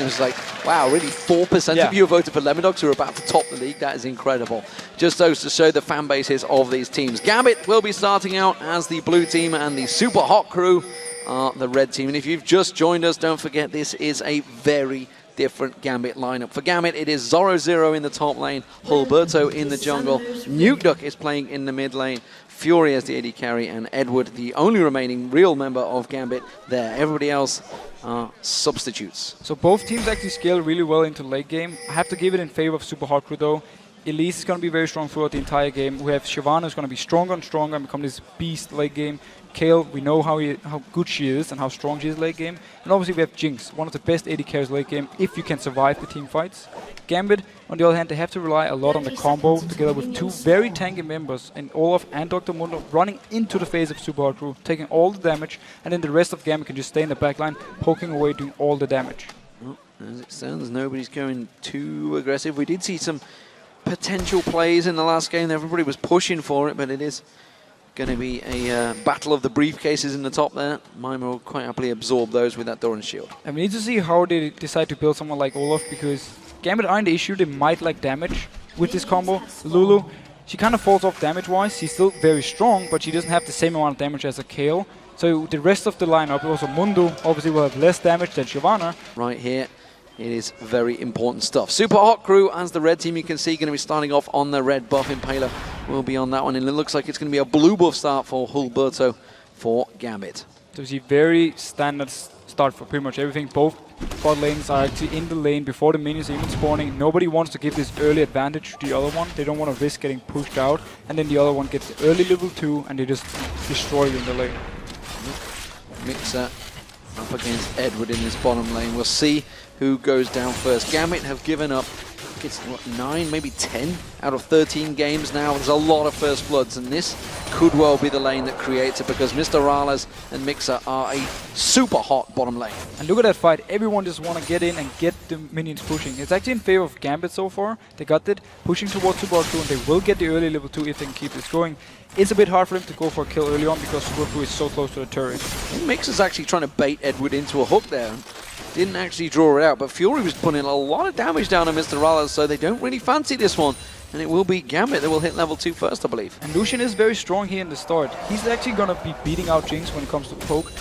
it was like, wow, really 4% of you voted for Lemondogs, who are about to top the league. That is incredible. Just goes to show the fan bases of these teams. Gambit will be starting out as the blue team, and the Super Hot Crew are the red team. And if you've just joined us, don't forget this is a very different Gambit lineup. For Gambit, it is Zoro in the top lane, Hulberto in the jungle, Nukeduck is playing in the mid lane, Fury as the AD carry, and Edward, the only remaining real member of Gambit there. Everybody else are substitutes. So both teams actually scale really well into late game. I have to give it in favor of Super Hot Crew though. Elise is going to be very strong throughout the entire game. We have Shyvana who's going to be stronger and stronger and become this beast late game. Kale, we know how good she is and how strong she is late game. And obviously we have Jinx, one of the best AD carries late game if you can survive the team fights. Gambit, on the other hand, they have to rely a lot on the combo together with two very tanky members in Olaf and Dr. Mundo running into the face of Super Hot Crew, taking all the damage, and then the rest of Gambit can just stay in the backline, poking away, doing all the damage. Well, as it stands, nobody's going too aggressive. We did see some potential plays in the last game. Everybody was pushing for it, but it is going to be a battle of the briefcases in the top there. Mima will quite happily absorb those with that Doran shield. And we need to see how they decide to build someone like Olaf, because Gambit aren't the issue. They might like damage with this combo. Lulu, she kind of falls off damage-wise. She's still very strong, but she doesn't have the same amount of damage as a Kale. So the rest of the lineup, also Mundo, obviously will have less damage than Shyvana. Right here, it is very important stuff. Super Hot Crew as the red team, you can see, going to be starting off on the red buff. Impaler will be on that one, and it looks like it's going to be a blue buff start for Hulberto for Gambit. So it's a very standard start for pretty much everything. Both bot lanes are actually in the lane before the minions are even spawning. Nobody wants to give this early advantage to the other one. They don't want to risk getting pushed out, and then the other one gets the early level 2 and they just destroy you in the lane. Mixer up against Edward in this bottom lane. We'll see who goes down first. Gambit have given up, it's what, 9, maybe 10 out of 13 games now. There's a lot of first bloods, and this could well be the lane that creates it, because Mr. Rales and Mixer are a super hot bottom lane. And look at that fight. Everyone just want to get in and get the minions pushing. It's actually in favor of Gambit so far. They got it, pushing towards Super Hot Crew, and they will get the early level 2 if they can keep this going. It's a bit hard for him to go for a kill early on because Super Hot Crew is so close to the turret. Mixer's actually trying to bait Edward into a hook there. Didn't actually draw it out, but Fury was putting a lot of damage down on Mr. Rales, so they don't really fancy this one. And it will be Gambit that will hit level 2 first, I believe. And Lucian is very strong here in the start. He's actually going to be beating out Jinx when it comes to poke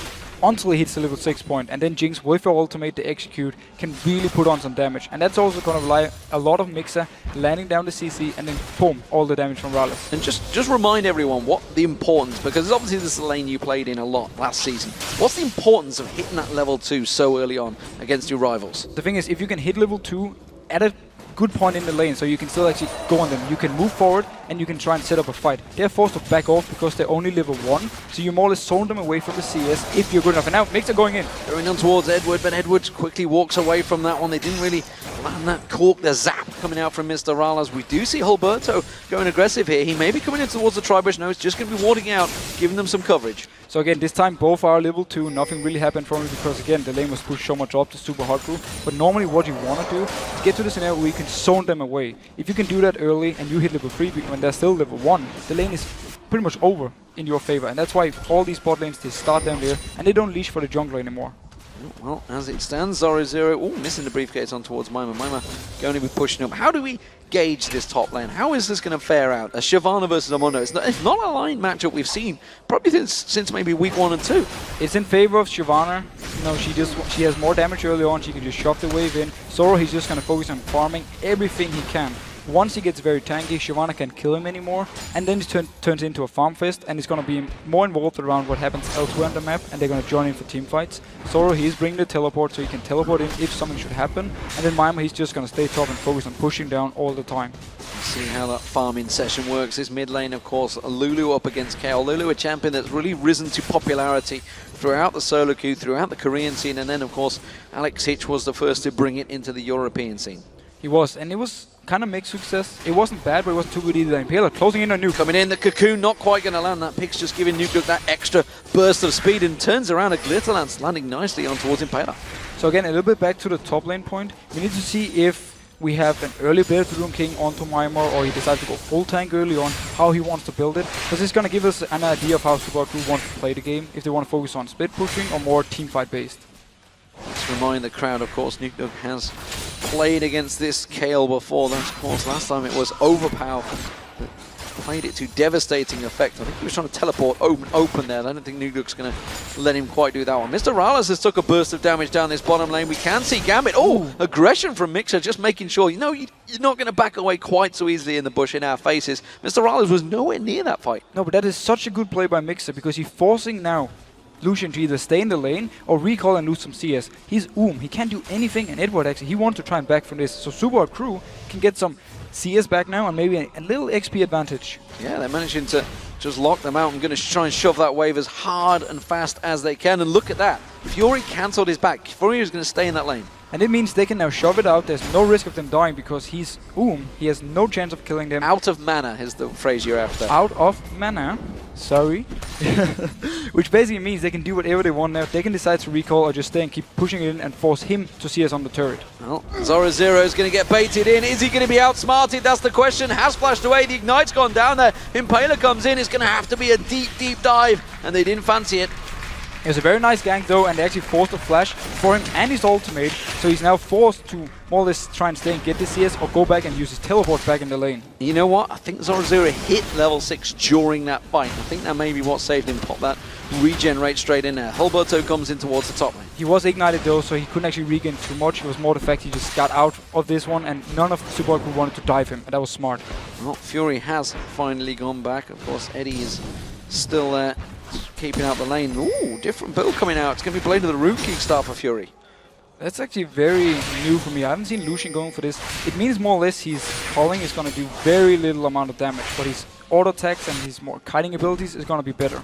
until he hits the level 6 point. And then Jinx, with her ultimate to execute, can really put on some damage. And that's also going to rely a lot of Mixer landing down the CC and then boom, all the damage from Rales. And just remind everyone what the importance, because obviously this is the lane you played in a lot last season. What's the importance of hitting that level 2 so early on against your rivals? The thing is, if you can hit level 2 at a good point in the lane, so you can still actually go on them. You can move forward and you can try and set up a fight. They're forced to back off because they're only level 1, so you more or less zone them away from the CS if you're good enough. And now Mixer going in. Going on towards Edward, but Edward quickly walks away from that one. They didn't really land that cork. The zap coming out from Mr. Rales. We do see Hulberto going aggressive here. He may be coming in towards the Tribush. No, it's just going to be warding out, giving them some coverage. So again, this time both are level 2. Nothing really happened from it because again, the lane was pushed so much up to Super Hot Crew. But normally what you want to do is get to the scenario where you can zone them away. If you can do that early and you hit level 3 when they're still level 1, the lane is pretty much over in your favor. And that's why all these bot lanes, they start down there and they don't leash for the jungler anymore. Well, as it stands, Zoro missing the briefcase on towards Mima. Mima going to be pushing up. How do we gauge this top lane? How is this going to fare out? A Shyvana versus a Mundo. It's not a line matchup we've seen probably since maybe week 1 and 2. It's in favor of Shyvana. You know, she has more damage early on. She can just shove the wave in. Zoro, he's just going to focus on farming everything he can. Once he gets very tanky, Shyvana can't kill him anymore, and then he turns into a farm fest, and he's going to be more involved around what happens elsewhere on the map, and they're going to join in for team fights. Zoro, he's bringing the teleport, so he can teleport in if something should happen, and then Mima, he's just going to stay top and focus on pushing down all the time. See how that farming session works. This mid lane, of course, Lulu up against Kale. Lulu, a champion that's really risen to popularity throughout the solo queue, throughout the Korean scene, and then, of course, Alex Hitch was the first to bring it into the European scene. He was, and it was kind of mixed success. It wasn't bad, but it wasn't too good either. Impaler closing in on Nuke. Coming in, the Cocoon not quite going to land. That pick's just giving Nuke that extra burst of speed and turns around a Glitterlance, landing nicely on towards Impaler. So again, a little bit back to the top lane point. We need to see if we have an early build to Rune King onto Mima, or he decides to go full tank early on, how he wants to build it. Because it's going to give us an idea of how Super Hot Crew wants to play the game, if they want to focus on split pushing or more team fight based. That's remind the crowd, of course, Nuke has played against this Kale before. Of course, last time it was Overpower that played it to devastating effect. I think he was trying to teleport open there. I don't think Nuke's going to let him quite do that one. Mr. Rales has took a burst of damage down this bottom lane. We can see Gambit. Oh, aggression from Mixer, just making sure, you know, you're not going to back away quite so easily in the bush in our faces. Mr. Rales was nowhere near that fight. No, but that is such a good play by Mixer, because he's forcing now Lucian to either stay in the lane or recall and lose some CS. He's he can't do anything, and Edward actually, he wants to try and back from this. So Supa crew can get some CS back now and maybe a little XP advantage. Yeah, they're managing to just lock them out. I'm going to try and shove that wave as hard and fast as they can. And look at that. Fury cancelled his back. Fury is going to stay in that lane. And it means they can now shove it out. There's no risk of them dying because he's he has no chance of killing them. Out of mana is the phrase you're after. Out of mana. Sorry. Which basically means they can do whatever they want now. They can decide to recall or just stay and keep pushing it in and force him to see us on the turret. Well, Zora Zero is going to get baited in. Is he going to be outsmarted? That's the question. Has flashed away. The Ignite's gone down there. Impaler comes in. It's going to have to be a deep, deep dive. And they didn't fancy it. It was a very nice gank though, and they actually forced a flash for him and his ultimate, so he's now forced to more or less try and stay and get the CS or go back and use his teleport back in the lane. You know what? I think Zora Zero hit level 6 during that fight. I think that may be what saved him. Pop that regenerate straight in there. Hulberto comes in towards the top lane. He was ignited though, so he couldn't actually regain too much. It was more the fact he just got out of this one, and none of the support crew wanted to dive him, and that was smart. Well, Fury has finally gone back. Of course, Eddie is still there, keeping out the lane. Ooh, different build coming out. It's going to be Blade of the Root King start for Fury. That's actually very new for me. I haven't seen Lucian going for this. It means more or less his calling is going to do very little amount of damage, but his auto attacks and his more kiting abilities is going to be better.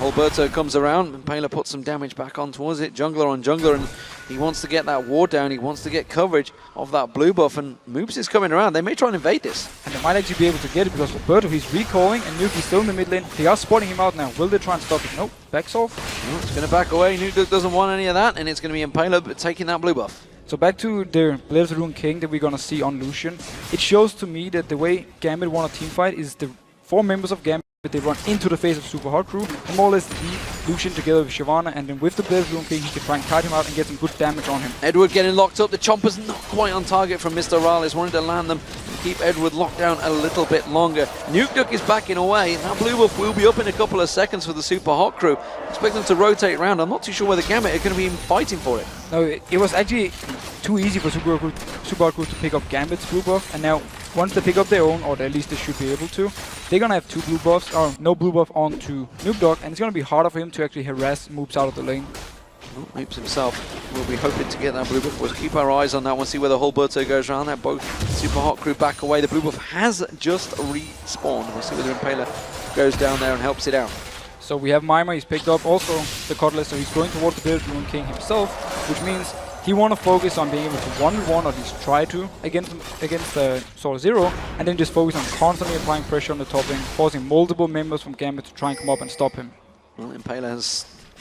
Alberto comes around, and Paler puts some damage back on towards it. Jungler on jungler, and he wants to get that ward down. He wants to get coverage of that blue buff, and Moobs is coming around. They may try and invade this. And they might actually be able to get it because Alberto, he's recalling, and Nuke is still in the mid lane. They are spotting him out now. Will they try and stop it? Nope. Back solve. No, it's going to back away. Nuke doesn't want any of that, and it's going to be Impaler taking that blue buff. So back to the Blade of the Rune King that we're going to see on Lucian. It shows to me that the way Gambit won a team fight is the 4 members of Gambit, they run into the face of Super Hot Crew and more or less leave Lucian together with Shyvana, and then with the Blade of the Rune King he can try and kite him out and get some good damage on him. Edward getting locked up. The Chomper's not quite on target from Mr. Rales. Wanted to land them and keep Edward locked down a little bit longer. Nuke is backing away. Now blue buff will be up in a couple of seconds for the Super Hot Crew. Expect them to rotate around. I'm not too sure whether Gambit are going to be fighting for it. No, it was actually too easy for Super Hot Crew to pick up Gambit's blue buff, and now once they pick up their own, or at least they should be able to, they're going to have 2 blue buffs, or no blue buff onto Noob, and it's going to be harder for him to actually harass moves out of the lane. Well, Moops himself will be hoping to get that blue buff. We'll keep our eyes on that one, see where the Hulberto goes around there. Both Super Hot Crew back away. The blue buff has just respawned. We'll see whether Impaler goes down there and helps it out. So we have Mima, he's picked up also the Cutlass, so he's going towards the Blade of the Rune King himself, which means he want to focus on being able to 1v1, or at least try to, against Zora Zero, and then just focus on constantly applying pressure on the top lane, forcing multiple members from Gambit to try and come up and stop him. Well, Impaler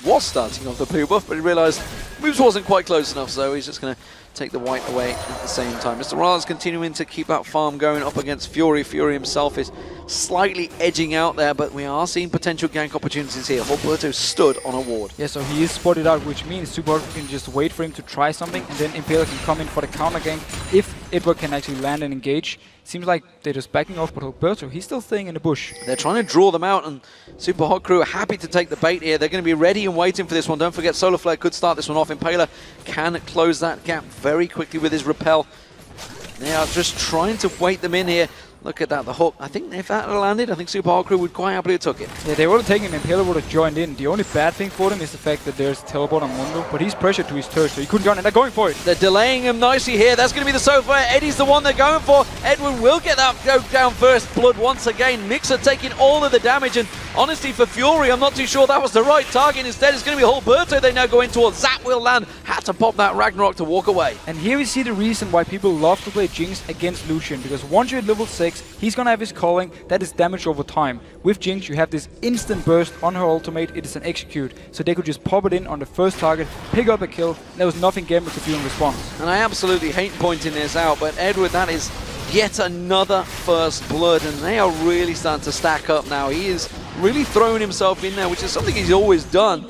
was starting off the blue buff, but he realised moves wasn't quite close enough, so he's just going to take the white away at the same time. Mr. Rales continuing to keep that farm going up against Fury. Fury himself is slightly edging out there, but we are seeing potential gank opportunities here. Hulberto stood on a ward. Yeah, so he is spotted out, which means Super can just wait for him to try something, and then Impaler can come in for the counter gank if Edward can actually land and engage. Seems like they're just backing off, but Hulberto, he's still staying in the bush. They're trying to draw them out, and Super Hot Crew are happy to take the bait here. They're going to be ready and waiting for this one. Don't forget, Solar Flare could start this one off. Impaler can close that gap very quickly with his repel. They are just trying to wait them in here. Look at that, the hook. I think if that had landed, I think Super Hot Crew would quite happily have took it. Yeah, they would have taken him, Impaler would have joined in. The only bad thing for them is the fact that there's teleport on Mundo, but he's pressured to his turret, so he couldn't join, and they're going for it. They're delaying him nicely here. That's going to be the sofa. Eddie's the one they're going for. Edward will get that go down first. Blood once again. Mixer taking all of the damage, and honestly for Fury, I'm not too sure that was the right target. Instead, it's going to be Hulberto they now go in towards. Zap will land. Had to pop that Ragnarok to walk away. And here we see the reason why people love to play Jinx against Lucian, because once you're at level 6, he's going to have his calling, that is damage over time. With Jinx, you have this instant burst on her ultimate, it is an execute. So they could just pop it in on the first target, pick up a kill, there was nothing Gambit could do in response. And I absolutely hate pointing this out, but Edward, that is yet another first blood, and they are really starting to stack up now. He is really throwing himself in there, which is something he's always done.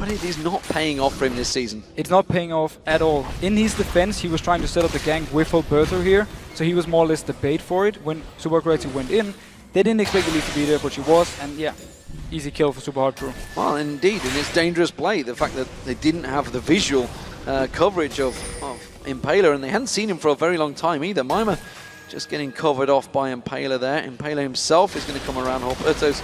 but it is not paying off for him this season. It's not paying off at all. In his defense, he was trying to set up the gank with Alberto here, so he was more or less the bait for it. When Super Corrective went in, they didn't expect Elise to be there, but she was, and yeah, easy kill for Super Hard Crew. Well, indeed, and it's dangerous play. The fact that they didn't have the visual coverage of Impaler, and they hadn't seen him for a very long time either. Mima just getting covered off by Impaler there. Impaler himself is going to come around Alberto's.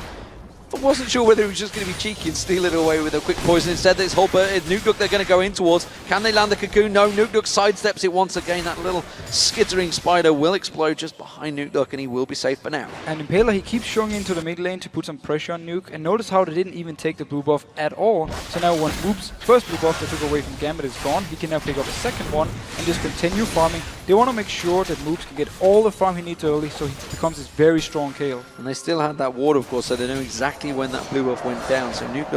I wasn't sure whether he was just going to be cheeky and steal it away with a quick poison. Instead, this Nukeduck they're going to go in towards. Can they land the cocoon? No, Nukeduck sidesteps it once again. That little skittering spider will explode just behind Nukeduck, and he will be safe for now. And Impaler, he keeps showing into the mid lane to put some pressure on Nuke. And notice how they didn't even take the blue buff at all. So now when Moop's first blue buff they took away from Gambit is gone, he can now pick up a second one and just continue farming. They want to make sure that Moops can get all the farm he needs early, so he becomes this very strong Kayle. And they still had that ward, of course, so they know exactly when that blue buff went down. So Nukeduck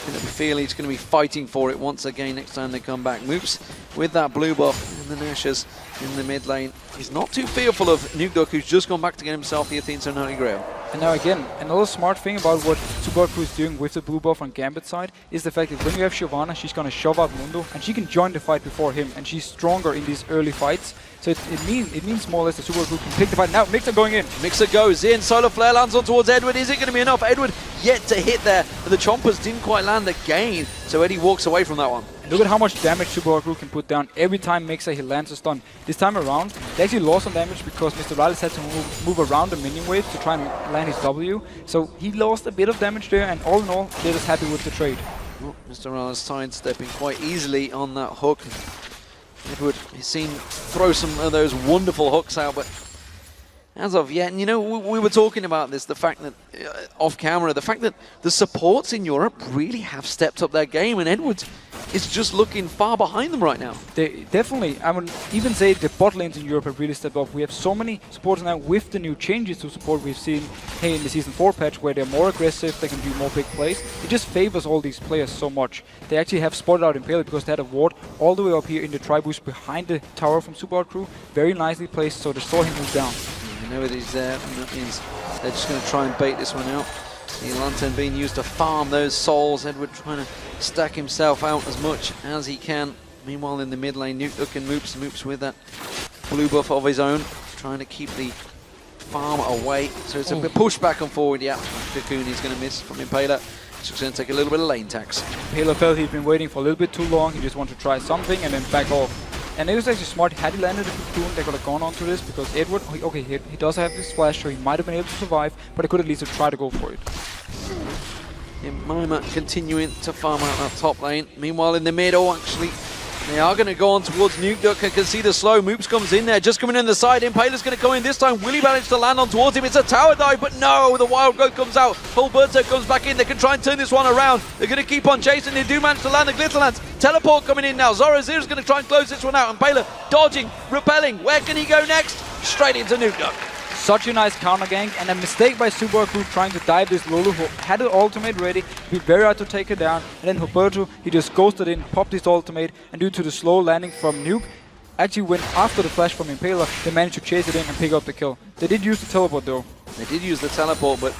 going to feel he's going to be fighting for it once again next time they come back. Moops with that blue buff and the Nashers in the mid lane. He's not too fearful of Nukeduck, who's just gone back to get himself the Athene Stone Holy Grail. And now again, another smart thing about what Super Crew is doing with the blue buff on Gambit side is the fact that when you have Shyvana, she's going to shove out Mundo and she can join the fight before him, and she's stronger in these early fights. So it means more or less that Super Crew can pick the fight. Now Mixer going in. Mixer goes in, Solar Flare lands on towards Edward. Is it going to be enough? Edward yet to hit there, but the Chompers didn't quite land again, so Eddie walks away from that one. Look at how much damage Super Crew can put down every time Mixer he lands a stun. This time around, they actually lost on damage because Mr. Rallis had to move around the minion wave to try and land his W. So he lost a bit of damage there, and all in all, they're just happy with the trade. Oh, Mr. Rallis sidestepping quite easily on that hook. Edward, he's seen throw some of those wonderful hooks out, but as of yet, and you know, we were talking about this, the fact that, off camera, the fact that the supports in Europe really have stepped up their game, and Edwards is just looking far behind them right now. They definitely, I would even say the bot lanes in Europe have really stepped up. We have so many supporters now with the new changes to support we've seen in the Season 4 patch, where they're more aggressive, they can do more big plays. It just favors all these players so much. They actually have spotted out Impaler because they had a ward all the way up here in the Triboost behind the tower from Super Hard Crew. Very nicely placed, so they saw him move down. You know it is there, and that means they're just going to try and bait this one out. The lantern being used to farm those souls. Edward trying to stack himself out as much as he can. Meanwhile, in the mid lane, Nukeduck and Moops with that blue buff of his own, trying to keep the farm away. So it's a bit push back and forward. Yeah, Cocoon is going to miss from Impaler. It's just going to take a little bit of lane tax. Impaler felt he'd been waiting for a little bit too long. He just wanted to try something and then back off. And it was actually smart. Had he landed the cocoon, they could have gone on to this, because Edward, okay, he does have this flash, so he might have been able to survive, but he could at least have tried to go for it. Mima continuing to farm out that top lane. Meanwhile, in the mid, actually, they are going to go on towards Nukeduck. I can see the slow. Moops comes in there, just coming in the side. Impaler's going to go in this time. Will he manage to land on towards him? It's a tower dive, but no, the Wild Growth comes out. Alberto comes back in. They can try and turn this one around. They're going to keep on chasing. They do manage to land the Glitterlance. Teleport coming in now. Zorazir's going to try and close this one out. Impaler dodging, repelling. Where can he go next? Straight into Nukeduck. Such a nice counter gank, and a mistake by Super Crew trying to dive this Lulu, who had the ultimate ready. It'd be very hard to take her down, and then Roberto, he just ghosted in, popped his ultimate, and due to the slow landing from Nuke, actually went after the flash from Impaler, they managed to chase it in and pick up the kill. They did use the teleport though. They did use the teleport, but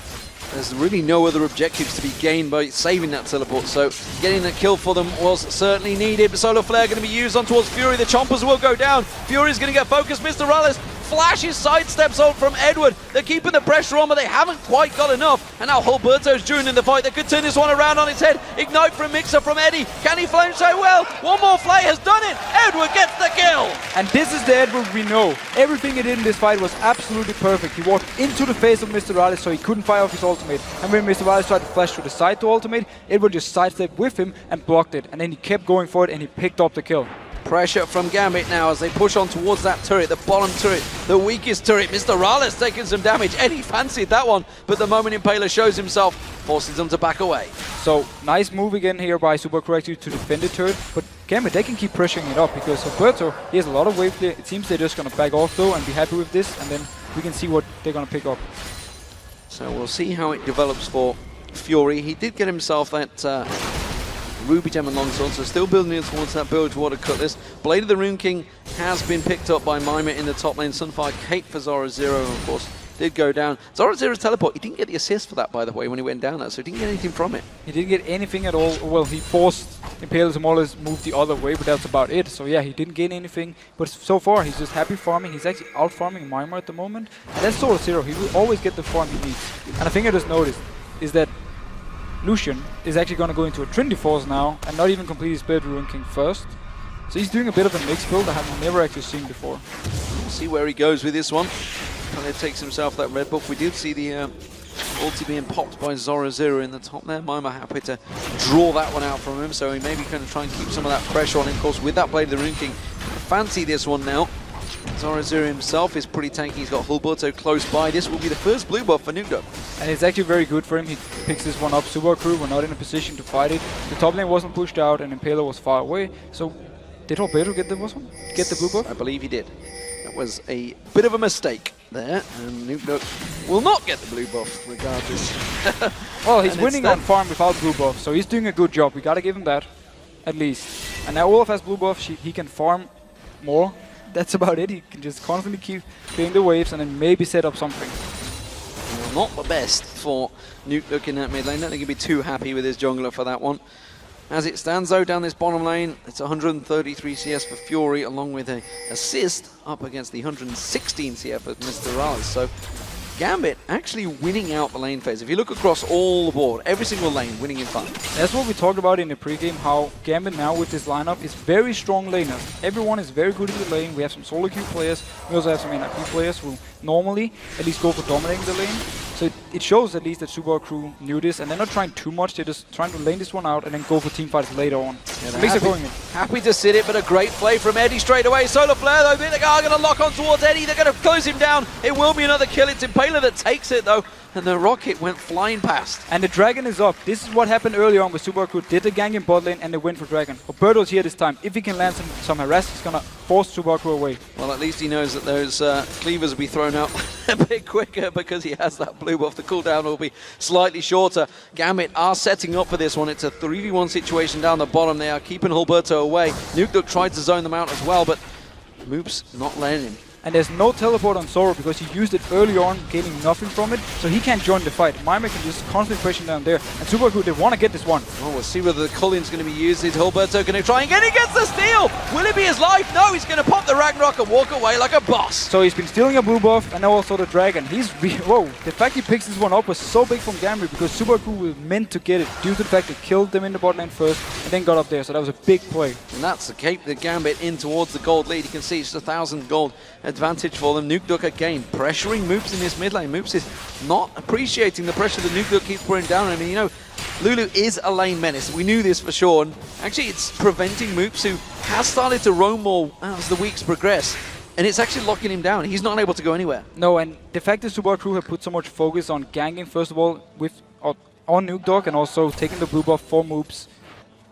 there's really no other objectives to be gained by saving that teleport, so getting the kill for them was certainly needed. Solar Flare going to be used on towards Fury. The Chompers will go down. Fury's going to get focused. Mr. Rallis flashes sidesteps out from Edward. They're keeping the pressure on, but they haven't quite got enough. And now Alberto's joining the fight. They could turn this one around on its head. Ignite from Mixer from Eddie. Can he flame so well? One more flay has done it. Edward gets the kill. And this is the Edward we know. Everything he did in this fight was absolutely perfect. He walked into the face of Mr. Rallis, so he couldn't fire off his ultimate. And when Mr. Rallis tried to flash to the side to ultimate, Edward just sidestepped with him and blocked it. And then he kept going for it and he picked up the kill. Pressure from Gambit now as they push on towards that turret, the bottom turret, the weakest turret. Mr. Rallis taking some damage. Eddie fancied that one, but the moment Impaler shows himself, forces them to back away. So, nice move again here by Super Corrective to defend the turret, but Gambit, they can keep pressuring it up because Roberto, he has a lot of wave clear. It seems they're just going to back off though and be happy with this, and then we can see what they're going to pick up. So we'll see how it develops for Fury. He did get himself that Ruby Gem and Longsword, so still building in towards that build toward a Cutlass. Blade of the Rune King has been picked up by Mima in the top lane. Sunfire Cape for Zora Zero, of course. did go down. Zoro0's teleport, he didn't get the assist for that, by the way, when he went down there, so he didn't get anything from it. He didn't get anything at all. Well, he forced Impale to more or less move the other way, but that's about it. So yeah, he didn't gain anything. But so far, he's just happy farming. He's actually out farming Mimar at the moment. And that's Zoro0. He will always get the farm he needs. And I think I just noticed is that Lucian is actually going to go into a Trinity Force now and not even complete his Spirit Ruin King first. So he's doing a bit of a mixed build I have never actually seen before. We'll see where he goes with this one. And he takes himself that red buff. We did see the ulti being popped by Zoro0 in the top there. Mimar happy to draw that one out from him, so he may be going to try and keep some of that pressure on him. Of course, with that Blade of the Rune King, fancy this one now. Zoro0 himself is pretty tanky. He's got Hulberto close by. This will be the first blue buff for Nukeduck. And it's actually very good for him. He picks this one up. Supa crew were not in a position to fight it. The top lane wasn't pushed out and Impaler was far away. So did Hulberto get the blue buff? I believe he did. That was a bit of a mistake there, and Nukeduck will not get the blue buff regardless. Well, he's winning on farm without blue buff, so he's doing a good job. We gotta give him that, at least. And now Olaf has blue buff. He can farm more. That's about it. He can just constantly keep clearing the waves and then maybe set up something. Well, not the best for Nukeduck in that mid lane. I don't think he'd be too happy with his jungler for that one. As it stands though, down this bottom lane, it's 133 CS for Fury, along with an assist up against the 116 CF of Mr. Raleigh. So Gambit actually winning out the lane phase. If you look across all the board, every single lane winning in fun. That's what we talked about in the pregame, how Gambit now with this lineup is very strong laners. Everyone is very good in the lane. We have some solo queue players. We also have some NIP players who normally at least go for dominating the lane. So it shows at least that Supa crew knew this, and they're not trying too much. They're just trying to lane this one out and then go for team fights later on. Yeah, happy to sit it, but a great play from Eddie straight away. Solar Flare though, they are going to lock on towards Eddie. They're going to close him down. It will be another kill. It's Impaler that takes it though, and the rocket went flying past. And the Dragon is up. This is what happened earlier on with Supa crew. Did the gang in bot lane and they went for Dragon. Roberto's here this time. If he can land some harass, he's going to force Supa crew away. Well, at least he knows that those cleavers will be thrown out a bit quicker because he has that blue buff. The cooldown will be slightly shorter. Gambit are setting up for this one. It's a 3v1 situation down the bottom. They are keeping Hulberto away. Nukeduck tried to zone them out as well, but Moop's not letting him. And there's no teleport on Zoro because he used it early on, gaining nothing from it, so he can't join the fight. Mimar can just constantly pressure down there, and Supa crew, they want to get this one. Oh, we'll see whether the Cullion's going to be used. Is Hulberto going to try and get it? He gets the steal! Will it be his life? No, he's going to pop the Ragnarok and walk away like a boss. So he's been stealing a blue buff, and now also the Dragon. Whoa, the fact he picks this one up was so big from Gambit because Supa crew was meant to get it due to the fact they killed them in the bot lane first and then got up there, so that was a big play. And that's the cape the Gambit in towards the gold lead. You can see it's 1,000 gold advantage for them. Nukeduck again pressuring Moops in this mid lane. Moops is not appreciating the pressure that Nukeduck keeps pouring down. I mean, you know, Lulu is a lane menace. We knew this for sure. And actually, it's preventing Moops, who has started to roam more as the weeks progress. And it's actually locking him down. He's not able to go anywhere. No, and the fact that Supa crew have put so much focus on ganking, first of all, on Nukeduck, and also taking the blue buff for Moops,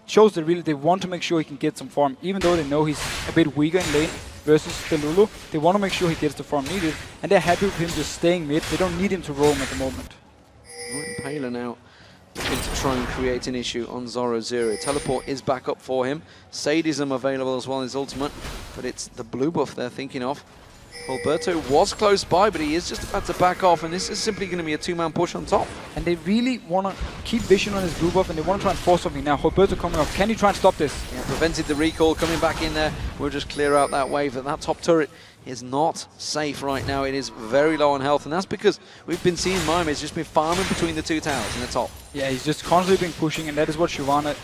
shows that really they want to make sure he can get some farm, even though they know he's a bit weaker in lane versus the Lulu. They want to make sure he gets the farm needed, and they're happy with him just staying mid. They don't need him to roam at the moment. Impaler now looking to try and create an issue on Zoro0. Teleport is back up for him. Sadism available as well as ultimate, but it's the blue buff they're thinking of. Hulberto was close by, but he is just about to back off, and this is simply going to be a two-man push on top. And they really want to keep vision on his blue buff, and they want to try and force something now. Hulberto coming up. Can he try and stop this? Yeah, prevented the recall coming back in there. We'll just clear out that wave. But that top turret is not safe right now. It is very low on health, and that's because we've been seeing Mimar has just been farming between the two towers in the top. Yeah, he's just constantly been pushing, and that is what Shyvana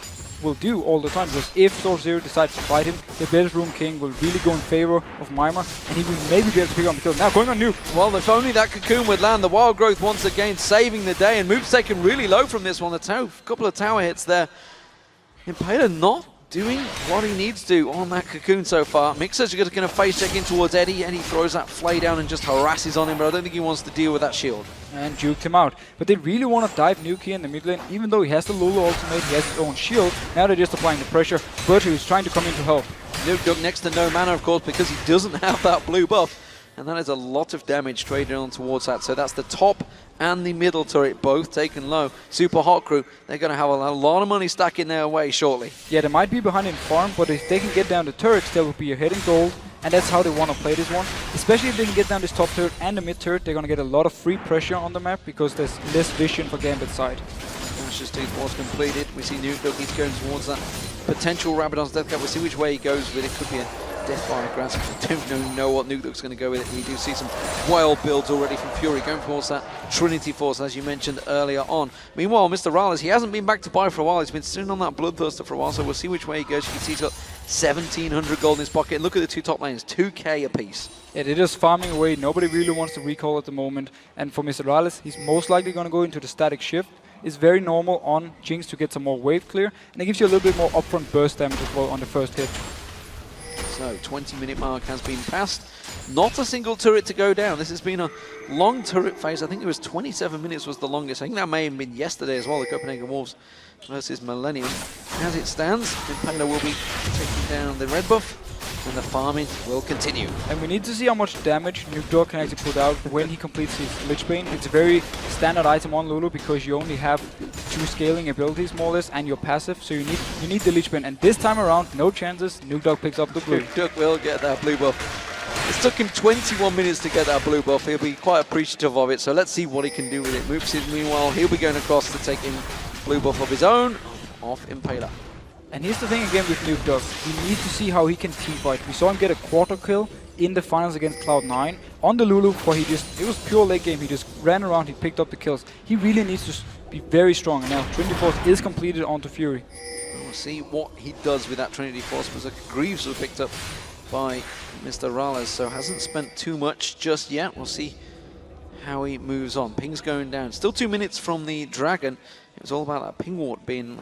will do all the time, because if Zoro0 decides to fight him, the Blade Rune King will really go in favor of Mimar, and he will maybe be able to pick up the kill. Now going on Nuke. Well, if only that cocoon would land. The Wild Growth once again saving the day, and Moop's taken really low from this one. A couple of tower hits there. Impaler not doing what he needs to on that cocoon so far. Mixer's going to face check in towards Eddie. Eddie throws that flay down and just harasses on him, but I don't think he wants to deal with that shield. And juked him out. But they really want to dive Nuke here in the mid lane, even though he has the Lulu ultimate, he has his own shield. Now they're just applying the pressure. Bertie is trying to come in to help. Nuke next to no mana, of course, because he doesn't have that blue buff. And that is a lot of damage traded on towards that. So that's the top and the middle turret both taken low. Super Hot Crew, they're going to have a lot of money stacking their way shortly. Yeah, they might be behind in farm, but if they can get down the turrets, they will be ahead in gold. And that's how they want to play this one. Especially if they can get down this top turret and the mid turret, they're going to get a lot of free pressure on the map because there's less vision for Gambit's side. W6D2 was completed. We see Nuke, he's going towards that potential Rabadon's death cap. We'll see which way he goes with it. Could be a death by grass. We don't know what Nuke going to go with it. We do see some wild builds already from Fury going towards that Trinity Force, as you mentioned earlier on. Meanwhile, Mr. Rales, he hasn't been back to buy for a while. He's been sitting on that Bloodthirster for a while, so we'll see which way he goes. You can see he's got 1,700 gold in his pocket. And look at the two top lanes, 2k apiece. Yeah, they're just farming away. Nobody really wants to recall at the moment. And for Mr. Rales, he's most likely going to go into the static shift. It's very normal on Jinx to get some more wave clear, and it gives you a little bit more upfront burst damage as well on the first hit. So, 20-minute mark has been passed. Not a single turret to go down. This has been a long turret phase. I think it was 27 minutes was the longest. I think that may have been yesterday as well, the Copenhagen Wolves versus Millennium. As it stands, Impaler will be taking down the red buff, and the farming will continue. And we need to see how much damage Nuke can actually put out when he completes his Lich Bane. It's a very standard item on Lulu because you only have 2 scaling abilities more or less and your passive, so you need the Lich Bane. And this time around, no chances, Nuke picks up the blue. Nuke will get that blue buff. It's took him 21 minutes to get that blue buff. He'll be quite appreciative of it, so let's see what he can do with it. Moopsid, meanwhile, he'll be going across to take in blue buff of his own off Impaler. And here's the thing again with Nuke. We need to see how he can teamfight. We saw him get a quarter kill in the finals against Cloud9 on the Lulu, where it was pure late game. He just ran around, he picked up the kills. He really needs to be very strong. And now Trinity Force is completed onto Fury. We'll see what he does with that Trinity Force, because Greaves was picked up by Mr. Rales, so hasn't spent too much just yet. We'll see how he moves on. Ping's going down. Still 2 minutes from the Dragon. It was all about that ping ward being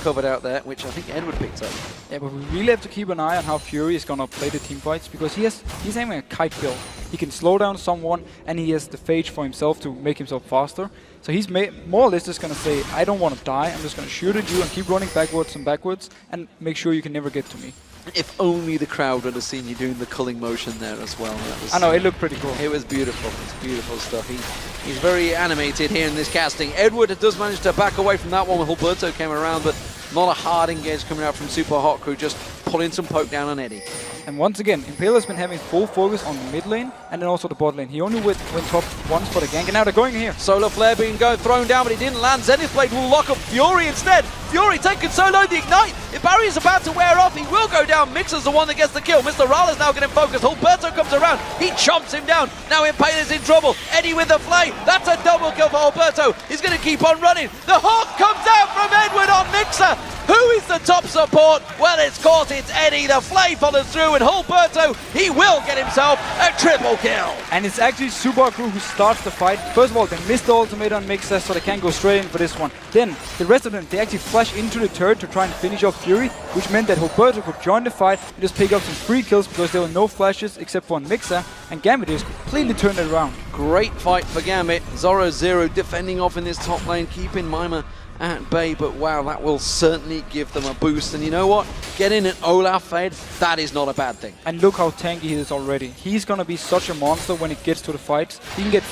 covered out there, which I think Edward picked up. Yeah, but we really have to keep an eye on how Fury is going to play the team fights, because he's aiming a kite build. He can slow down someone, and he has the phage for himself to make himself faster. So he's more or less just going to say, I don't want to die, I'm just going to shoot at you and keep running backwards and make sure you can never get to me. If only the crowd would have seen you doing the culling motion there as well. I know, it looked pretty cool. It was beautiful. It's beautiful stuff. He's very animated here in this casting. Edward does manage to back away from that one when Hulberto came around, but not a hard engage coming out from Super Hot Crew, just pulling some poke down on Eddie. And once again, Impaler's been having full focus on the mid lane and then also the bot lane. He only went top once for the gank, and now they're going here. Solar Flare being thrown down, but it didn't land. Zenith Blade will lock up Fury instead. Fury taking solo the Ignite. If Barry's about to wear off, he will go down. Mixer's the one that gets the kill. Mr. Rale's now getting focused. Hulberto comes around. He chomps him down. Now Impaler's in trouble. Eddie with the flame. That's a double kill for Hulberto. He's going to keep on running. The Hawk comes out from Edward on Mixer. Who is the top support? Well, it's caught. It's Eddie. The flame follows through, and Hulberto, he will get himself a triple kill. And it's actually Supa Crew who starts the fight. First of all, they missed the ultimate on Mixer, so they can't go straight in for this one. Then, the rest of them, they actually flash into the turret to try and finish off Fury, which meant that Hulberto could join the fight and just pick up some free kills because there were no flashes except for on Mixer, and Gambit just completely turned it around. Great fight for Gambit. Zoro0 defending off in this top lane, keeping Mima at bay, but wow, that will certainly give them a boost. And you know what? Getting an Olaf fade, that is not a bad thing. And look how tanky he is already. He's gonna be such a monster when it gets to the fights. He can get,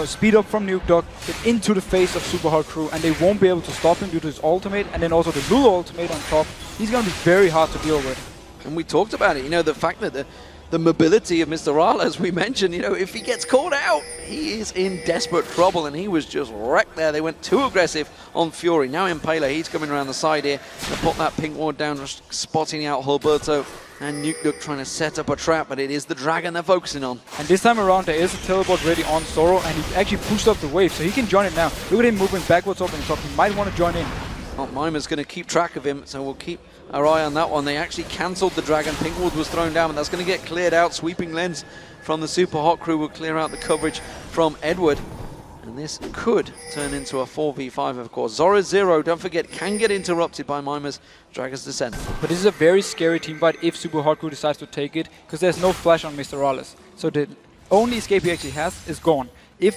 speed up from Nuke, get into the face of Super Hard Crew, and they won't be able to stop him due to his ultimate, and then also the Lulu ultimate on top. He's gonna be very hard to deal with. And we talked about it, the fact that the mobility of Mr. Rala, as we mentioned, if he gets caught out, he is in desperate trouble, and he was just wrecked there. They went too aggressive on Fury. Now Impaler, he's coming around the side here to put that pink ward down, just spotting out Hulberto, and Nuke trying to set up a trap, but it is the Dragon they're focusing on. And this time around, there is a teleport ready on Zoro, and he actually pushed up the wave, so he can join it now. Look at him moving backwards up on the top. He might want to join in. Well, Mima's going to keep track of him, so we'll keep our eye on that one. They actually cancelled the Dragon. Pinkwood was thrown down, and that's going to get cleared out. Sweeping lens from the Super Hot Crew will clear out the coverage from Edward. And this could turn into a 4v5, of course. Zoro0, don't forget, can get interrupted by Mima's Dragon's Descent. But this is a very scary team fight if Super Hot Crew decides to take it, because there's no flash on Mr. Rales. So the only escape he actually has is gone. If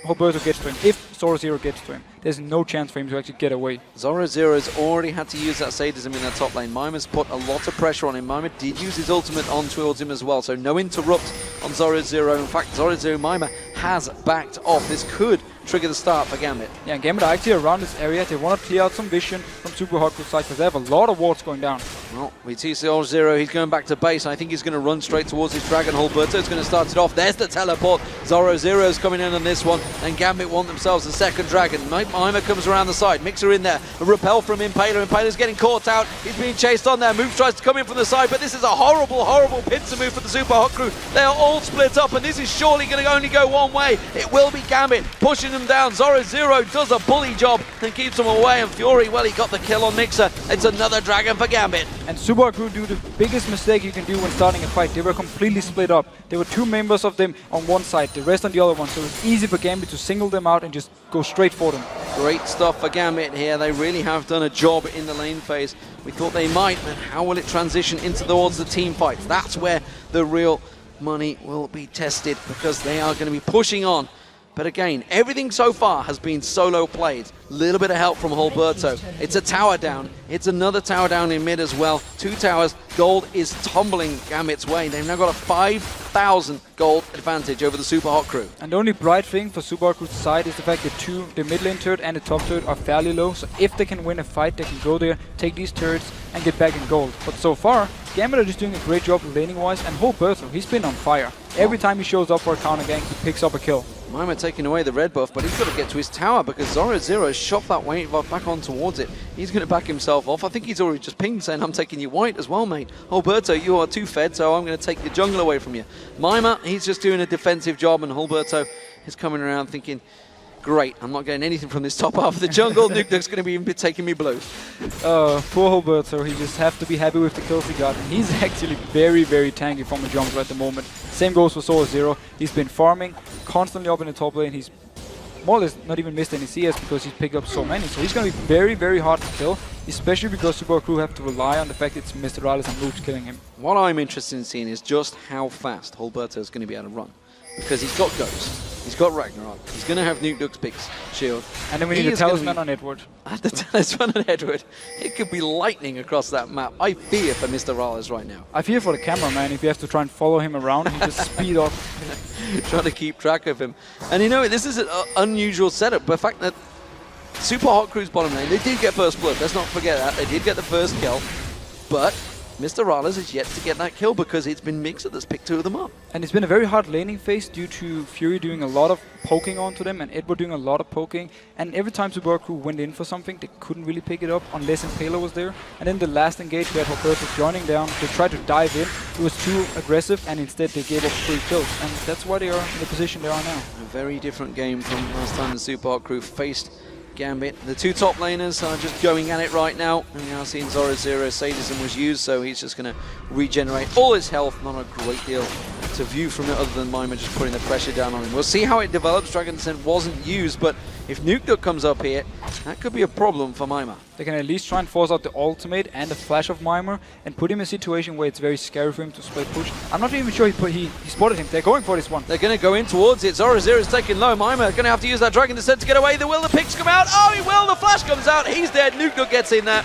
Roberto gets to him, if Zoro0 gets to him, there's no chance for him to actually get away. Zoro0's already had to use that sadism in that top lane. Maima's put a lot of pressure on him. Maima did use his ultimate on towards him as well, so no interrupt on Zoro0. In fact, Zoro0 Maima has backed off. This could trigger the start for Gambit. Yeah, and Gambit are actually around this area. They want to clear out some vision from Super Hardcore side because they have a lot of wards going down. Well, we see Zoro0, he's going back to base. I think he's going to run straight towards his Dragon. Hulberto's going to start it off. There's the teleport. Zoro0's coming in on this one, and Gambit want themselves a second Dragon. Maima comes around the side. Mixer in there. A repel from Impaler. Impaler's getting caught out. He's being chased on there. Move tries to come in from the side, but this is a horrible, horrible pincer move for the Super Hot Crew. They are all split up, and this is surely going to only go one way. It will be Gambit pushing them down. Zoro0 does a bully job and keeps them away, and Fury, well, he got the kill on Mixer. It's another Dragon for Gambit. And Super Hot Crew do the biggest mistake you can do when starting a fight. They were completely split up. There were 2 members of them on one side, the rest on the other one, so it's easy for Gambit to single them out and just go straight for them. Great stuff for Gambit here. They really have done a job in the lane phase. We thought they might, but how will it transition towards the team fights? That's where the real money will be tested, because they are going to be pushing on. But again, everything so far has been solo played. Little bit of help from Hulberto. It's a tower down. It's another tower down in mid as well. 2 towers. Gold is tumbling Gambit's way. They've now got a 5,000 gold advantage over the Super Hot Crew. And the only bright thing for Super Hot Crew's side is the fact that the mid lane turret and the top turret are fairly low. So if they can win a fight, they can go there, take these turrets, and get back in gold. But so far, Gambit are just doing a great job laning-wise, and Hulberto, he's been on fire. Every time he shows up for a counter gank, he picks up a kill. Maima taking away the red buff, but he's got to get to his tower because Zoro0 shot that wave back on towards it. He's going to back himself off. I think he's already just pinged saying, I'm taking you white as well, mate. Hulberto, you are too fed, so I'm going to take the jungle away from you. Maima, he's just doing a defensive job, and Hulberto is coming around thinking, great, I'm not getting anything from this top half of the jungle. Nukeduck's going to be taking me blue. Poor Hulberto, he just have to be happy with the kills he got. And he's actually very, very tanky from a jungle at the moment. Same goes for Zoro0. He's been farming constantly up in the top lane. He's more or less not even missed any CS because he's picked up so many. So he's going to be very, very hard to kill, especially because Super Crew have to rely on the fact it's Mr. Rales and Moves killing him. What I'm interested in seeing is just how fast Hulberto is going to be able to run. Because he's got Ghost, he's got Ragnarok, he's going to have Nukeduck's big shield. And then we need a talisman on Edward. The talisman on Edward. It could be lightning across that map. I fear for Mr. Rales right now. I fear for the cameraman if you have to try and follow him around and just speed up. Trying to keep track of him. And you know, this is an unusual setup. The fact that Super Hot Crew's bottom lane, they did get first blood. Let's not forget that. They did get the first kill. But Mr. Rales is yet to get that kill because it's been Mixer that's picked 2 of them up. And it's been a very hard laning phase due to Fury doing a lot of poking onto them and Edward doing a lot of poking. And every time Super Crew went in for something, they couldn't really pick it up unless Impaler was there. And then the last engage, we had Hulberto joining down. They tried to dive in. It was too aggressive, and instead they gave up 3 kills. And that's why they are in the position they are now. A very different game from last time the Super Hot Crew faced Gambit. The 2 top laners are just going at it right now, and now seeing Zoro0 sadism was used, so he's just going to regenerate all his health. Not a great deal to view from it other than Maima just putting the pressure down on him. We'll see how it develops. Dragon Descent wasn't used, but if Nukeduck comes up here, that could be a problem for Maima. They can at least try and force out the ultimate and the flash of Maima and put him in a situation where it's very scary for him to split push. I'm not even sure he spotted him. They're going for this one. They're going to go in towards it. Zoro0 is taking low. Maima going to have to use that Dragon Descent to get away. Will the picks come out? Oh, he will. The flash comes out. He's dead. Nukeduck gets in there.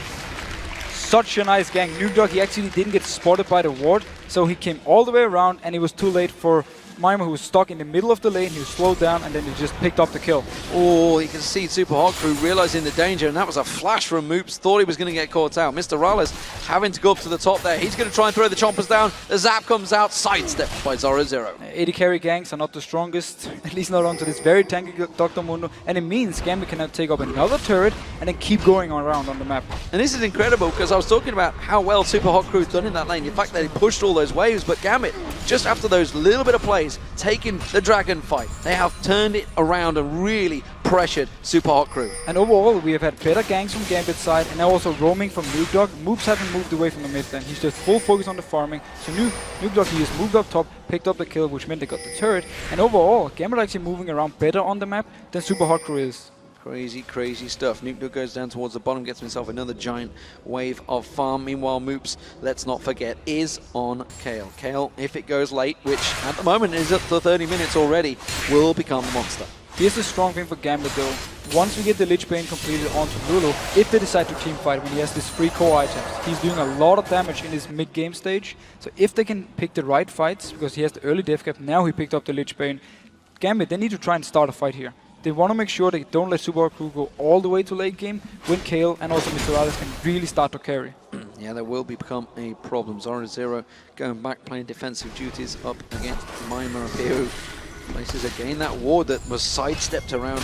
Such a nice gang. Nukeduck, he actually didn't get spotted by the ward, so he came all the way around, and it was too late for Maima, who was stuck in the middle of the lane. He was slowed down, and then he just picked up the kill. Oh, you can see Super Hot Crew realizing the danger, and that was a flash from Moops. Thought he was going to get caught out. Mr. Rales having to go up to the top there. He's going to try and throw the chompers down. The zap comes out, sidestepped by Zoro0. 80 carry ganks are not the strongest, at least not onto this very tanky Dr. Mundo, and it means Gambit can now take up another turret and then keep going around on the map. And this is incredible, because I was talking about how well Super Hot Crew's done in that lane. In fact, they pushed all those waves, but Gambit, just after those little bit of plays, taking the Dragon fight, they have turned it around and really pressured Super Hot Crew. And overall, we have had better ganks from Gambit's side, and now also roaming from Nukeduck. Moops haven't moved away from the mid lane. He's just full focus on the farming. So Nukeduck, he just moved up top, picked up the kill, which meant they got the turret. And overall, Gambit actually moving around better on the map than Super Hot Crew is. Crazy, crazy stuff. Nukeduck goes down towards the bottom, gets himself another giant wave of farm. Meanwhile, Moops, let's not forget, is on Kayle. Kayle, if it goes late, which at the moment is up to 30 minutes already, will become a monster. Here's the strong thing for Gambit though. Once we get the Lich Bane completed onto Lulu, if they decide to teamfight when he has these 3 core items, he's doing a lot of damage in his mid-game stage. So if they can pick the right fights, because he has the early death cap, now he picked up the Lich Bane, Gambit, they need to try and start a fight here. They want to make sure they don't let Supa Crew go all the way to late game, when Kale and also Mr. Alice can really start to carry. Yeah, that will become a problem. Zoro going back, playing defensive duties up against Mima Piru. Places again that ward that was sidestepped around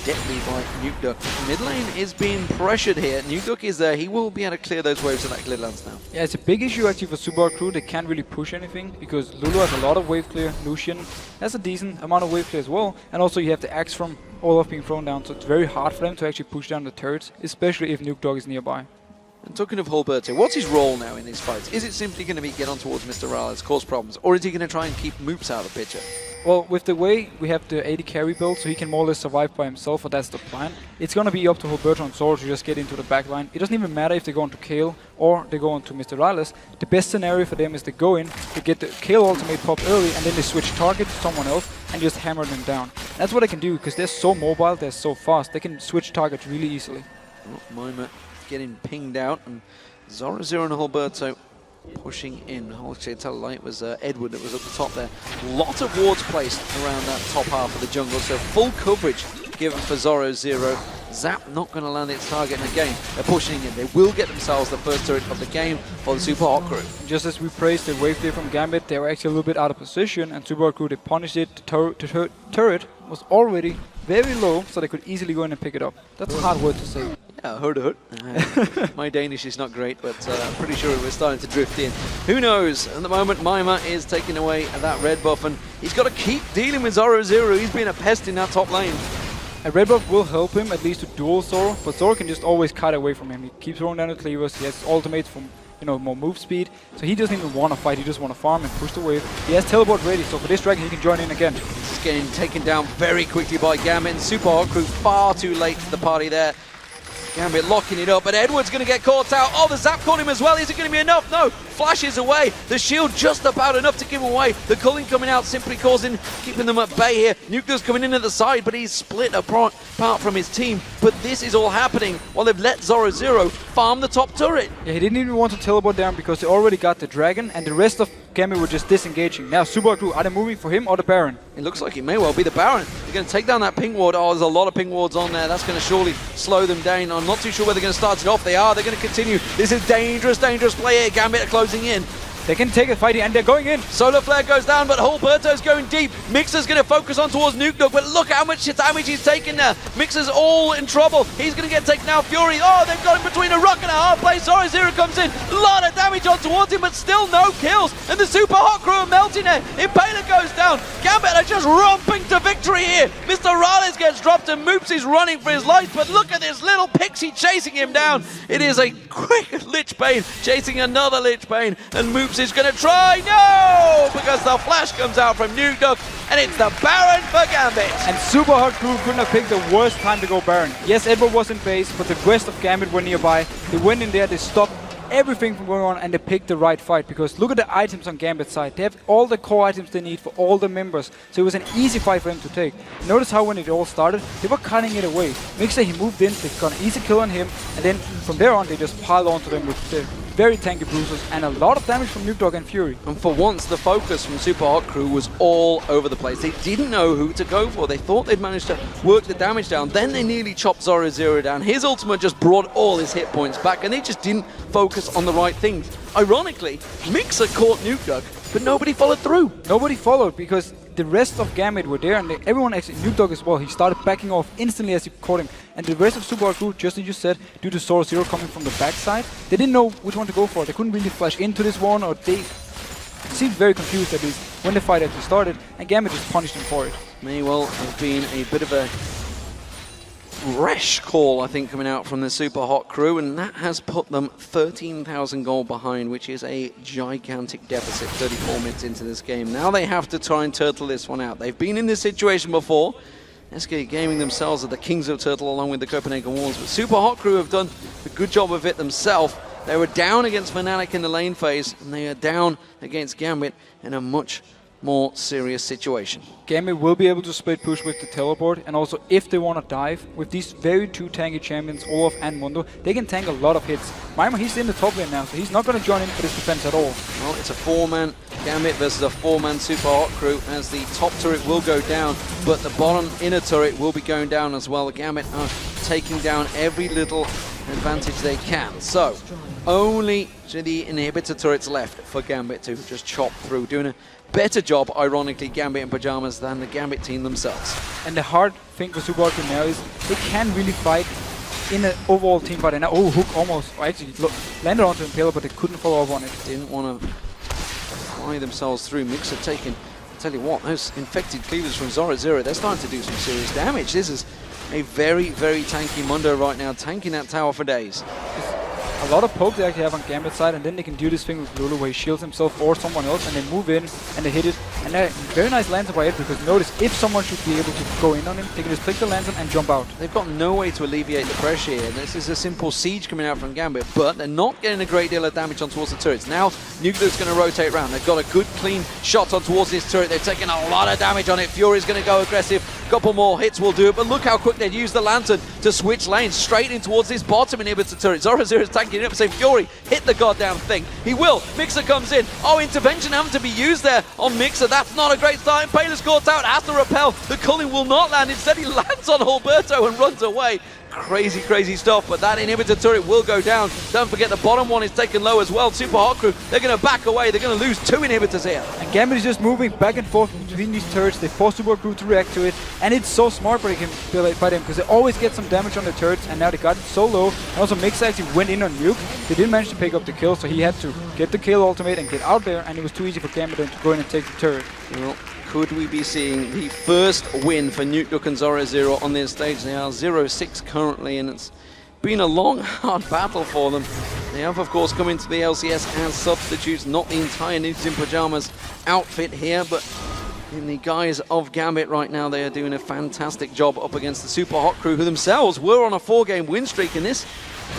deadly by Nukeduck. Mid lane is being pressured here. Nukeduck is there. He will be able to clear those waves of that Glidlands now. Yeah, it's a big issue actually for Supa Crew. They can't really push anything because Lulu has a lot of wave clear. Lucian has a decent amount of wave clear as well. And also you have the axe from Olaf being thrown down, so it's very hard for them to actually push down the turrets, especially if Nukeduck is nearby. And talking of Hulberto, what's his role now in these fights? Is it simply going to be get on towards Mr. Rales, cause problems, or is he going to try and keep Moops out of the picture? Well, with the way we have the 80 carry build, so he can more or less survive by himself, or that's the plan, it's going to be up to Hulberto and Zoro to just get into the back line. It doesn't even matter if they go into Kale or they go into Mr. Rales. The best scenario for them is they go in, they get the Kale ultimate pop early, and then they switch target to someone else and just hammer them down. That's what they can do, because they're so mobile, they're so fast, they can switch targets really easily. Oh, Mima getting pinged out, and Zoro and Hulberto pushing in. I'll actually tell a lie, it was Edward that was at the top there. Lot of wards placed around that top half of the jungle, so full coverage given for Zoro. Zap not going to land its target, and again, they're pushing in. They will get themselves the first turret of the game for the Supa Hot Crew. Just as we praised the wave clear from Gambit, they were actually a little bit out of position, and Supa Crew, they punished it. The turret was already very low, so they could easily go in and pick it up. That's a hard word to say. Yeah, hurt. My Danish is not great, but I'm pretty sure it was starting to drift in. Who knows? At the moment, Mima is taking away that red buff, and he's got to keep dealing with Zoro. He's been a pest in that top lane. A red buff will help him at least to duel Zoro, but Zoro can just always cut away from him. He keeps throwing down the cleavers, he has ultimates from more move speed, so he doesn't even want to fight, he just want to farm and push the wave. He has teleport ready, so for this dragon he can join in again. He's getting taken down very quickly by Gambit, and Supa Hot Crew far too late to the party there. Gambit locking it up, but Edward's going to get caught out. Oh, the zap caught him as well. Is it going to be enough? No. Flashes away. The shield just about enough to give him away. The culling coming out simply keeping them at bay here. Nukeduck's coming in at the side, but he's split apart from his team. But this is all happening while they've let Zoro farm the top turret. Yeah, he didn't even want to teleport down because they already got the dragon, and the rest of Gambit were just disengaging. Now Supa Crew, are they moving for him or the Baron? It looks like it may well be the Baron. They're going to take down that ping ward. Oh, there's a lot of ping wards on there. That's going to surely slow them down. I'm not too sure where they're going to start it off. They are. They're going to continue. This is dangerous play here. Gambit are closing in. They can take a fight and they're going in. Solar Flare goes down, but Hulberto's going deep. Mixer's going to focus on towards Nukeduck, but look how much damage he's taken now. Mixer's all in trouble. He's going to get taken out. Fury, oh, they've got him between a rock and a hard place. Zoro comes in. A lot of damage on towards him, but still no kills. And the Supa Hot Crew are melting it. Impaler goes down. Gambit are just romping to victory here. Mr. Rales gets dropped and Moops is running for his life, but look at this little pixie chasing him down. It is a quick Lich Bane chasing another Lich Bane, and Moops is going to try. No! Because the flash comes out from Nukeduck, and it's the Baron for Gambit. And Supa Hot Crew couldn't have picked the worst time to go Baron. Yes, Edward was in base, but the rest of Gambit were nearby. They went in there, they stopped everything from going on, and they picked the right fight, because look at the items on Gambit's side. They have all the core items they need for all the members, so it was an easy fight for them to take. Notice how when it all started, they were cutting it away. Mixer, he moved in, they got an easy kill on him, and then from there on they just piled onto them with the very tanky bruisers and a lot of damage from Nukeduck and Fury. And for once, the focus from Supa Hot Crew was all over the place. They didn't know who to go for. They thought they'd managed to work the damage down. Then they nearly chopped Zoro down. His ultimate just brought all his hit points back, and they just didn't focus on the right things. Ironically, Mixer caught Nukeduck, but nobody followed through. Nobody followed because the rest of Gambit were there, and everyone, actually Nukeduck as well, he started backing off instantly as he caught him. And the rest of Supa Hot Crew, just as you said, due to Zoro coming from the backside, they didn't know which one to go for. They couldn't really flash into this one, or they seemed very confused at least when the fight actually started, and Gambit just punished him for it. May well have been a bit of a rash call, I think, coming out from the Supa Hot Crew, and that has put them 13,000 gold behind, which is a gigantic deficit 34 minutes into this game. Now they have to try and turtle this one out. They've been in this situation before. SK Gaming themselves are the kings of turtle along with the Copenhagen Wolves, but Supa Hot Crew have done a good job of it themselves. They were down against Fnatic in the lane phase, and they are down against Gambit in a much more serious situation. Gambit will be able to split push with the teleport, and also if they want to dive, with these very two tanky champions, Olaf and Mundo, they can tank a lot of hits. Maimer, he's in the top lane now, so he's not going to join in for this defense at all. Well, it's a 4-man Gambit versus a 4-man Super Hot Crew, as the top turret will go down, but the bottom inner turret will be going down as well. The Gambit are taking down every little advantage they can. So, only the inhibitor turrets left for Gambit to just chop through, doing a better job, ironically, Gambit in Pyjamas, than the Gambit team themselves. And the hard thing for Supa now is they can really fight in an overall team fight. And now, oh, Hook almost, actually landed onto Impaler, but they couldn't follow up on it. Didn't want to fly themselves through. Mixer taking, I tell you what, those infected cleavers from Zoro, they're starting to do some serious damage. This is a very, very tanky Mundo right now, tanking that tower for days. A lot of poke they actually have on Gambit's side, and then they can do this thing with Lulu where he shields himself or someone else, and they move in and they hit it. And very nice lancer by it, because notice if someone should be able to go in on him, they can just click the lancer and jump out. They've got no way to alleviate the pressure here. This is a simple siege coming out from Gambit, but they're not getting a great deal of damage on towards the turrets. Now, Nuclear's going to rotate around. They've got a good, clean shot on towards this turret. They've taken a lot of damage on it. Fury's going to go aggressive. A couple more hits will do it, but look how quick they'd use the lantern to switch lanes straight in towards this bottom inhibitor turret. Zoro is tanking it up, saying Fury, hit the goddamn thing. He will. Mixer comes in. Oh, intervention having to be used there on Mixer. That's not a great start. Impaler's caught out, has to repel. The culling will not land. Instead, he lands on Alberto and runs away. Crazy, crazy stuff, but that inhibitor turret will go down. Don't forget the bottom one is taken low as well. Super Hot Crew, they're going to back away. They're going to lose 2 inhibitors here. And Gambit is just moving back and forth between these turrets. They force Super Crew to react to it, and it's so smart by them, because they always get some damage on the turrets, and now they got it so low. And also Mix actually went in on Nuke. They didn't manage to pick up the kill, so he had to get the kill ultimate and get out there, and it was too easy for Gambit to go in and take the turret. Well, could we be seeing the first win for Nuke and Zoro on this stage? They are 0-6 currently, and it's been a long, hard battle for them. They have, of course, come into the LCS as substitutes, not the entire Nudes in Pyjamas outfit here, but in the guise of Gambit right now, they are doing a fantastic job up against the Super Hot Crew, who themselves were on a 4-game win streak in this.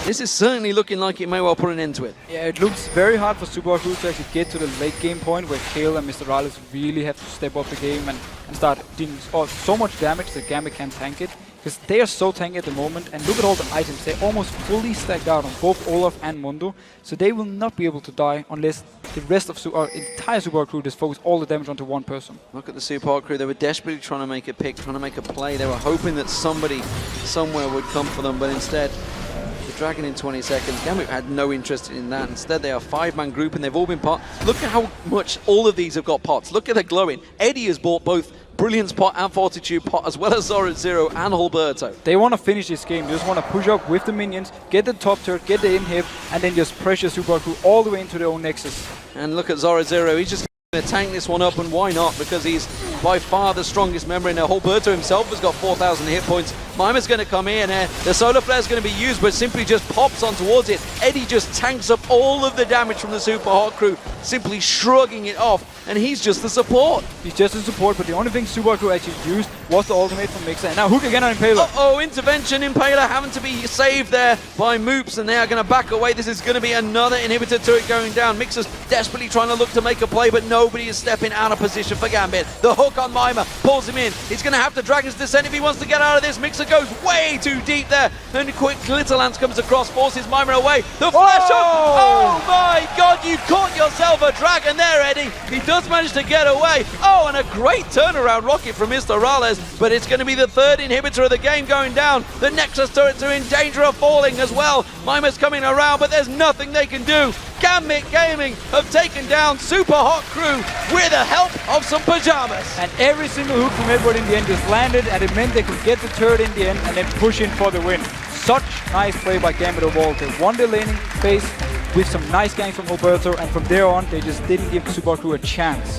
This is certainly looking like it may well put an end to it. Yeah, it looks very hard for Super Hot Crew to actually get to the late game point where Kale and Mr. Rales really have to step up the game and start doing so much damage that Gambit can't tank it. Because they are so tanky at the moment, and look at all the items. They're almost fully stacked out on both Olaf and Mundo, so they will not be able to die unless the rest of our entire Super Hot Crew just focus all the damage onto one person. Look at the Super Hot Crew. They were desperately trying to make a pick, trying to make a play. They were hoping that somebody somewhere would come for them, but instead the Dragon in 20 seconds. Gambit had no interest in that. Instead, they are a 5-man group, and they've all been pot. Look at how much all of these have got pots. Look at the glowing. Eddie has bought both Brilliance pot and Fortitude pot, as well as Zoro and Alberto. They want to finish this game. They just want to push up with the minions, get the top turret, get the inhib, and then just pressure Super Crew all the way into their own nexus. And look at Zoro. He's just going to tank this one up, and why not? Because he's by far the strongest member in there. Alberto himself has got 4,000 hit points. Maimer's going to come in. The solar flare is going to be used, but simply just pops on towards it. Eddie just tanks up all of the damage from the Super Hot Crew, simply shrugging it off. And he's just the support. He's just the support, but the only thing Super Crew actually used was the ultimate from Mixer. And now Hook again on Impaler. Uh-oh, intervention. Impaler having to be saved there by Moops, and they are going to back away. This is going to be another inhibitor turret going down. Mixer's desperately trying to look to make a play, but nobody is stepping out of position for Gambit. The hook on Maimer pulls him in. He's going to have to Dragon's Descent if he wants to get out of this. Mixer goes way too deep there, and a quick Glitter Lance comes across, forces Maimer away. The flash hook! Oh my god, you caught yourself a Dragon there, Eddie. He does manage to get away. Oh, and a great turnaround rocket from Mr. Rales, but it's going to be the 3rd inhibitor of the game going down. The Nexus turrets are in danger of falling as well. Maimer's coming around, but there's nothing they can do. Gambit Gaming have taken down Super Hot Crew with the help of some Pyjamas. And every single hook from Edward in the end just landed, and it meant they could get the turret in the end and then push in for the win. Such nice play by Gambit overall. They won the laning phase with some nice ganks from Alberto, and from there on they just didn't give Super Crew a chance.